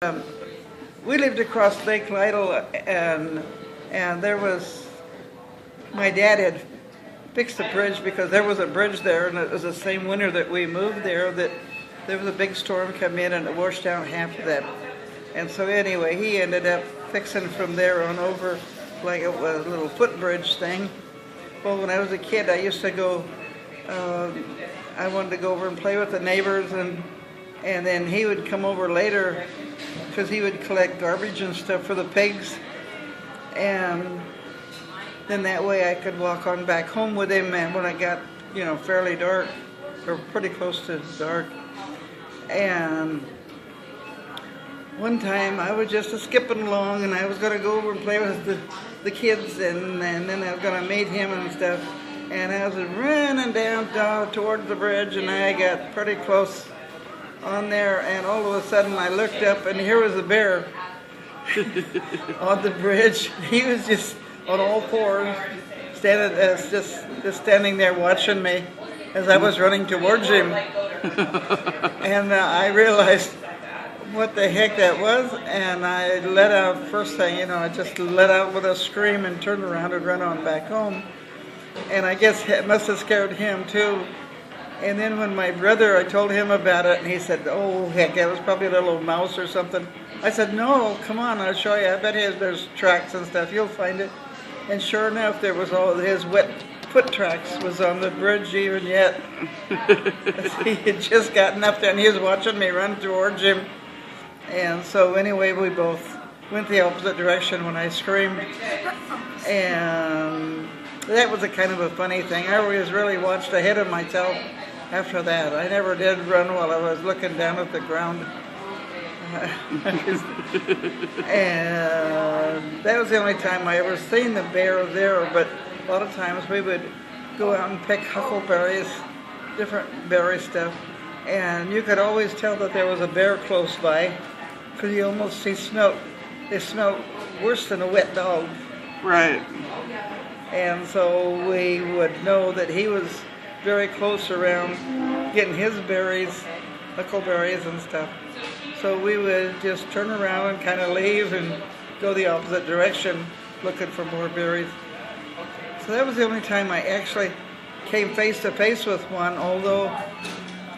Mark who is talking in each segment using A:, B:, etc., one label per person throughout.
A: Um, we lived across Lake Lytle, and there was my dad had fixed the bridge because there was a bridge there, and it was the same winter that we moved there that there was a big storm come in and it washed out half of that. And so anyway, he ended up fixing from there on over like a little footbridge thing. Well, when I was a kid, I used to go. I wanted to go over and play with the neighbors, and then he would come over later because he would collect garbage and stuff for the pigs, and then that way I could walk on back home with him. And when I got fairly dark, or pretty close to dark, and one time I was just skipping along, and I was going to go over and play with the kids, and then I was going to meet him and stuff. And I was running down towards the bridge, and I got pretty close on there, and all of a sudden I looked up, and here was a bear on the bridge. He was just on all fours, standing there watching me as I was running towards him. And I realized what the heck that was, and I let out, first thing, I just let out with a scream and turned around and ran on back home. And I guess it must have scared him too. And then when my brother, I told him about it, and he said, "Oh heck, that was probably a little mouse or something." I said, "No, come on, I'll show you. I bet there's tracks and stuff. You'll find it." And sure enough, there was all his wet foot tracks was on the bridge even yet. He had just gotten up there, and he was watching me run towards him. And so anyway, we both went the opposite direction when I screamed. And that was a kind of a funny thing. I always really watched ahead of myself after that. I never did run while I was looking down at the ground. And that was the only time I ever seen the bear there, but a lot of times we would go out and pick huckleberries, different berry stuff, and you could always tell that there was a bear close by because they smelled worse than a wet dog.
B: Right.
A: And so we would know that he was very close around getting his berries, huckleberries and stuff. So we would just turn around and kind of leave and go the opposite direction looking for more berries. So that was the only time I actually came face to face with one, although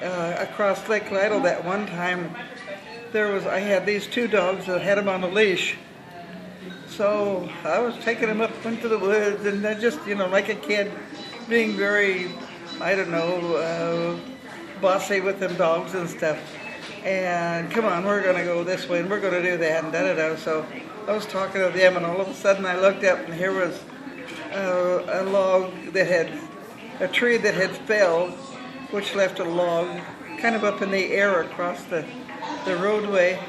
A: across Lake Lytle that one time I had these two dogs that had them on a leash. So I was taking them up into the woods, and I just, like a kid, being very, bossy with them dogs and stuff. And come on, we're going to go this way, and we're going to do that, and da-da-da. So I was talking to them, and all of a sudden I looked up, and here was a log a tree that had fell, which left a log kind of up in the air across the roadway.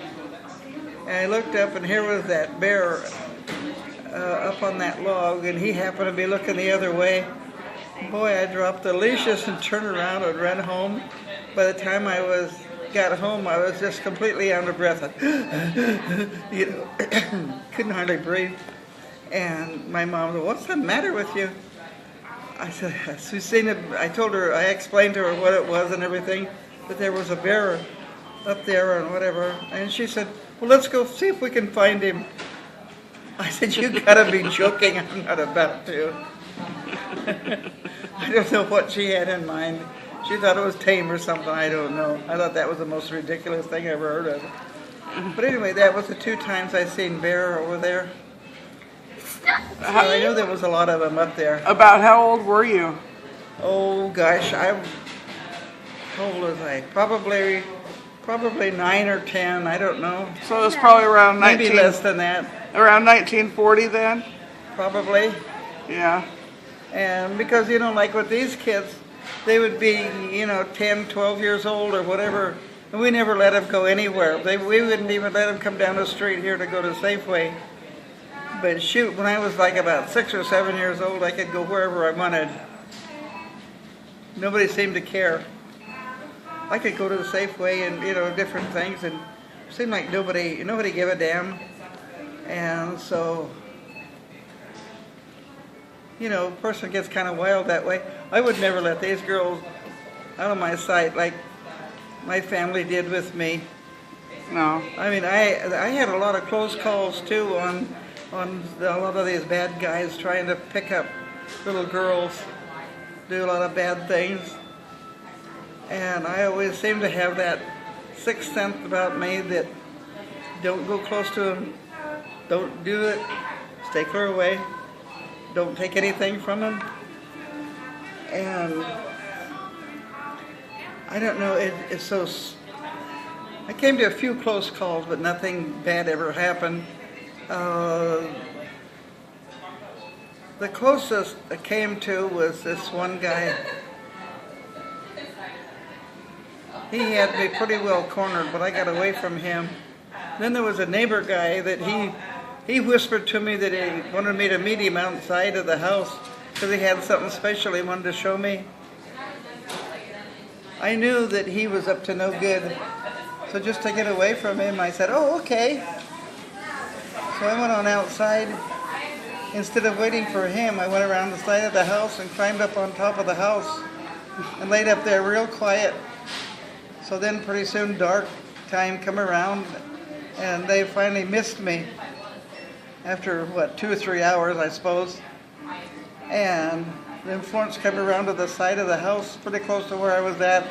A: And I looked up, and here was that bear up on that log, and he happened to be looking the other way. Boy, I dropped the leashes and turned around and ran home. By the time I got home, I was just completely out of breath. Couldn't hardly breathe. And my mom said, "What's the matter with you?" I said, I explained to her what it was and everything, that there was a bear up there and whatever. And she said, "Well, let's go see if we can find him." I said, "You gotta be joking. I'm not about to." I don't know what she had in mind. She thought it was tame or something. I don't know. I thought that was the most ridiculous thing I ever heard of. But anyway, that was the two times I seen bear over there. So I know there was a lot of them up there.
B: About how old were you?
A: Oh gosh, how old was I? Probably 9 or 10. I don't know.
B: So it was probably around
A: Maybe less than that.
B: Around 1940 then?
A: Probably.
B: Yeah.
A: And because, like with these kids, they would be, 10, 12 years old or whatever, and we never let them go anywhere. We wouldn't even let them come down the street here to go to Safeway. But shoot, when I was like about 6 or 7 years old, I could go wherever I wanted. Nobody seemed to care. I could go to the Safeway and, different things, and it seemed like nobody gave a damn. And so, a person gets kind of wild that way. I would never let these girls out of my sight like my family did with me.
B: No.
A: I mean, I had a lot of close calls too on a lot of these bad guys trying to pick up little girls, do a lot of bad things, and I always seem to have that sixth sense about me that don't go close to them, don't do it, stay clear away, don't take anything from them, and I don't know, it's so. I came to a few close calls, but nothing bad ever happened. The closest I came to was this one guy. He had me pretty well cornered, but I got away from him. Then there was a neighbor guy that he whispered to me that he wanted me to meet him outside of the house because he had something special he wanted to show me. I knew that he was up to no good. So just to get away from him, I said, oh, okay. So I went on outside. Instead of waiting for him, I went around the side of the house and climbed up on top of the house and laid up there real quiet. So then pretty soon dark time come around and they finally missed me after, 2 or 3 hours, I suppose. And then Florence came around to the side of the house pretty close to where I was at.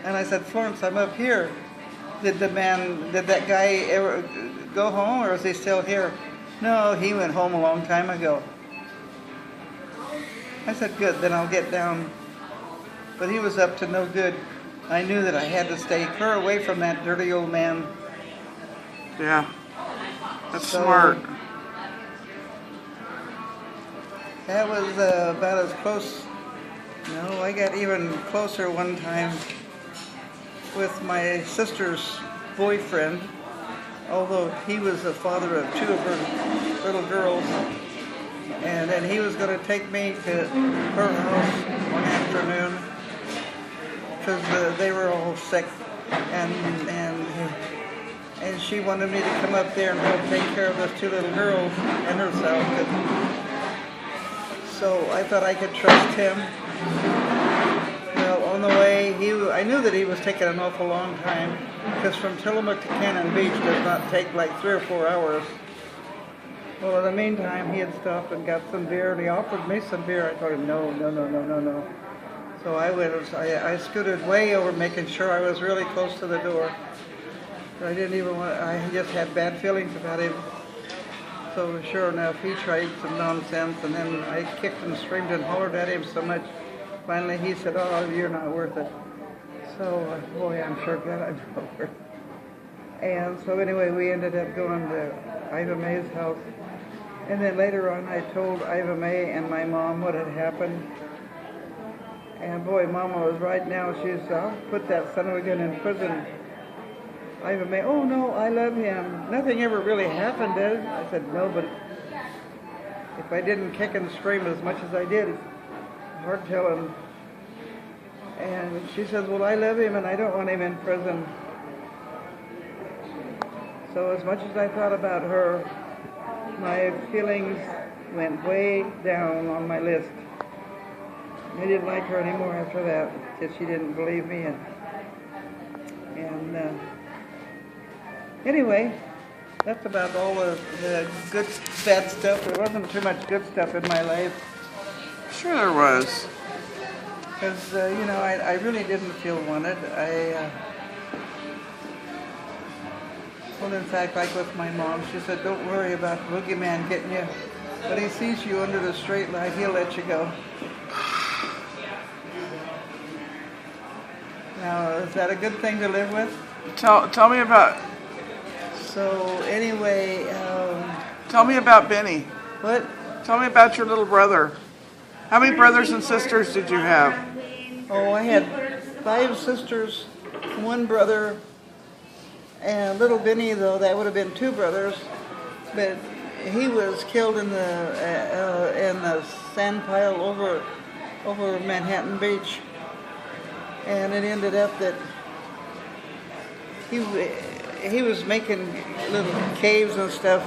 A: And I said, Florence, I'm up here. Did that guy ever go home, or is he still here? No, he went home a long time ago. I said, good, then I'll get down. But he was up to no good. I knew that I had to stay clear away from that dirty old man.
B: Yeah. That's smart.
A: That was about as close. No, I got even closer one time with my sister's boyfriend, although he was the father of 2 of her little girls, and then he was going to take me to her house one afternoon because they were all sick, and she wanted me to come up there and help take care of those 2 little girls and herself. So I thought I could trust him. Well, on the way, I knew that he was taking an awful long time, because from Tillamook to Cannon Beach does not take like 3 or 4 hours. Well, in the meantime, he had stopped and got some beer, and he offered me some beer. I told him, no. So I scooted way over, making sure I was really close to the door. I didn't even I just had bad feelings about him. So sure enough, he tried some nonsense, and then I kicked and screamed and hollered at him so much. Finally, he said, oh, you're not worth it. So, boy, I'm sure glad I'm not worth it. And so anyway, we ended up going to Iva Mae's house. And then later on, I told Iva Mae and my mom what had happened. And boy, Mama was right now. She's, I'll put that son of a gun in prison. Iva Mae, oh no, I love him. Nothing ever really happened, did it? I said, no, but if I didn't kick and scream as much as I did, it's hard telling. And she says, well, I love him and I don't want him in prison. So as much as I thought about her, my feelings went way down on my list. I didn't like her anymore after that, because she didn't believe me. And anyway, that's about all the good, bad stuff. There wasn't too much good stuff in my life.
B: Sure there was.
A: Because, I really didn't feel wanted. Well, in fact, like with my mom, she said, don't worry about the boogeyman getting you. When he sees you under the straight line, he'll let you go. Now, is that a good thing to live with?
B: Tell me about...
A: So, anyway...
B: Tell me about Benny.
A: What?
B: Tell me about your little brother. How many brothers and sisters did you have?
A: Oh, I had 5 sisters, 1 brother, and little Benny, though, that would have been 2 brothers, but he was killed in the sand pile over Manhattan Beach, and it ended up that he was making little caves and stuff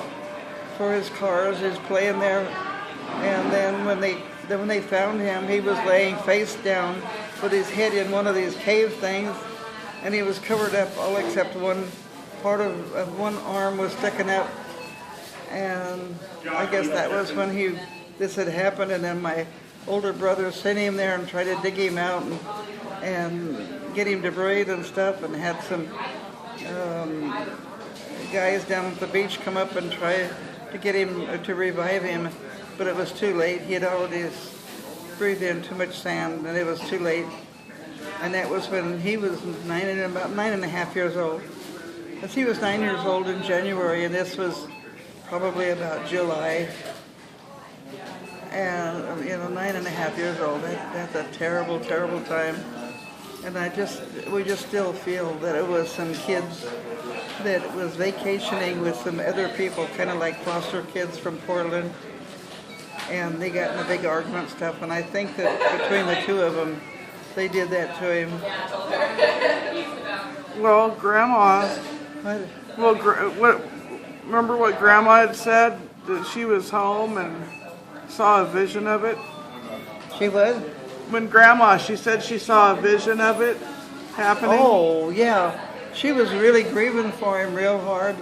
A: for his cars. He was playing there, and then when they found him, he was laying face down with his head in one of these cave things, and he was covered up all except one part of one arm was sticking up, and I guess that was when this had happened. And then my older brother sent him there and tried to dig him out and get him to breathe and stuff, and had some guys down at the beach come up and try to get him to revive him, but it was too late. He had already breathed in too much sand, and it was too late. And that was when he was about 9.5 years old. Because he was 9 years old in January, and this was probably about July. And 9.5 years old. That's a terrible, terrible time. And we just still feel that it was some kids that was vacationing with some other people, kind of like foster kids from Portland. And they got in a big argument and stuff, and I think that between the two of them, they did that to him.
B: Well, Grandma. Remember what Grandma had said? That she was home and saw a vision of it?
A: She was?
B: When Grandma, she said she saw a vision of it happening.
A: Oh, yeah. She was really grieving for him real hard.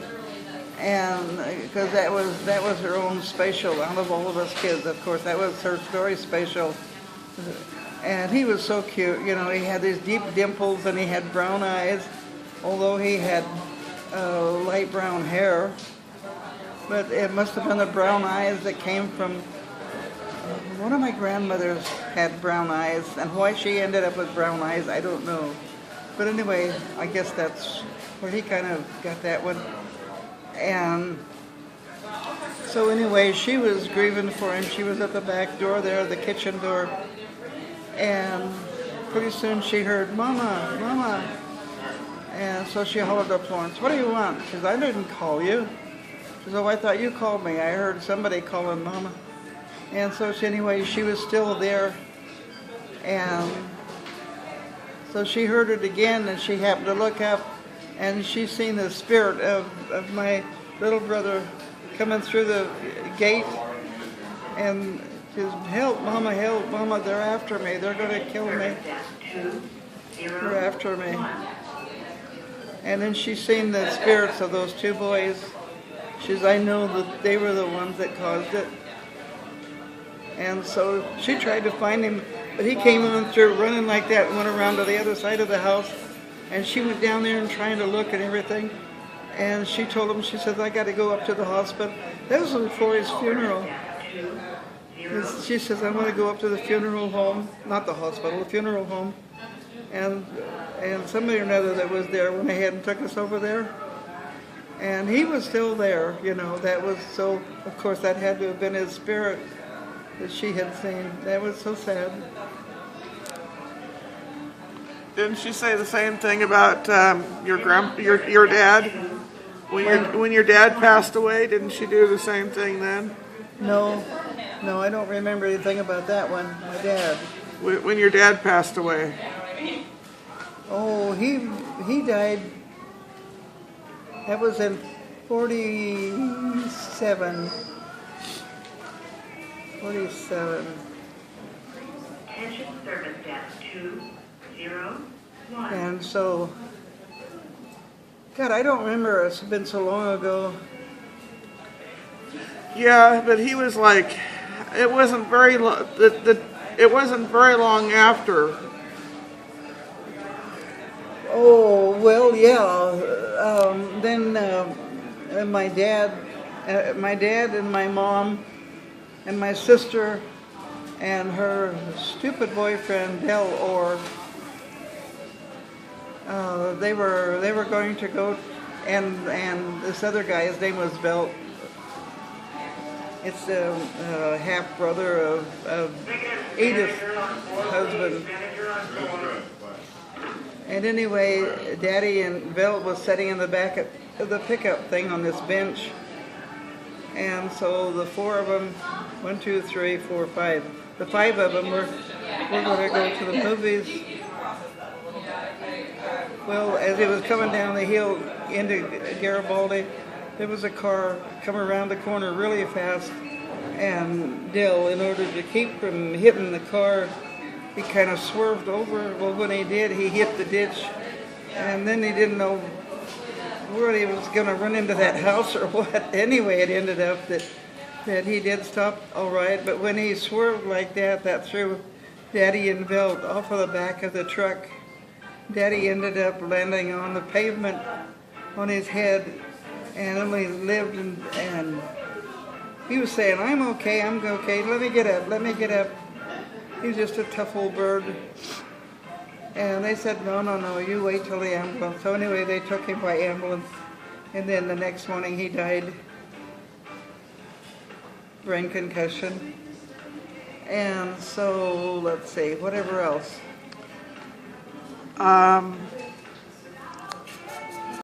A: And because that was her own spatial out of all of us kids, of course, that was her story spatial. And he was so cute, he had these deep dimples and he had brown eyes, although he had light brown hair. But it must have been the brown eyes that came from, one of my grandmothers had brown eyes, and why she ended up with brown eyes, I don't know. But anyway, I guess that's where he kind of got that one. And so anyway, she was grieving for him. She was at the back door there, the kitchen door. And pretty soon she heard, "Mama, Mama." And so she hollered up Florence, "What do you want?" She says, "I didn't call you." She says, "Oh, I thought you called me. I heard somebody calling Mama." And so anyway, she was still there. And so she heard it again, and she happened to look up, and she seen the spirit of my little brother coming through the gate. And she says, "Help, Mama, help, Mama, they're after me. They're going to kill me. They're after me." And then she seen the spirits of those two boys. She says, "I know that they were the ones that caused it." And so she tried to find him, but he came on through running like that and went around to the other side of the house. And she went down there and trying to look at everything. And she told him, she says, "I got to go up to the hospital." That was before his funeral. She says, "I want to go up to the funeral home," not the hospital, the funeral home. And somebody or another that was there went ahead and took us over there. And he was still there, that was so, of course, that had to have been his spirit that she had seen. That was so sad.
B: Didn't she say the same thing about your dad? When your dad passed away, didn't she do the same thing then?
A: No, I don't remember anything about that one. My dad.
B: When your dad passed away.
A: Oh, he died. That was in 47. 47.
C: Attention service desk 201.
A: And so, God, I don't remember. It's been so long ago.
B: Yeah, but he was like, it wasn't very long. It wasn't very long after.
A: Oh well, yeah. Then my dad and my mom and my sister and her stupid boyfriend Del Orr. They were going to go, and this other guy, his name was Belt. It's a half brother of Edith's husband. And anyway, Daddy and Belt was sitting in the back of the pickup thing on this bench. And so the four of them, 1, 2, 3, 4, 5. The 5 of them were going to go to the movies. Well, as it was coming down the hill into Garibaldi, there was a car coming around the corner really fast. And Dill, in order to keep from hitting the car, he kind of swerved over. Well, when he did, he hit the ditch. And then he didn't know worried he was going to run into that house or what. Anyway, it ended up that he did stop all right, but when he swerved like that, that threw Daddy and Bill off of the back of the truck. Daddy ended up landing on the pavement on his head, and Emily lived, and he was saying, I'm okay, let me get up. He was just a tough old bird. And they said, no, you wait till the ambulance. So anyway, they took him by ambulance, and then the next morning he died. Brain concussion. And so, let's see, whatever else.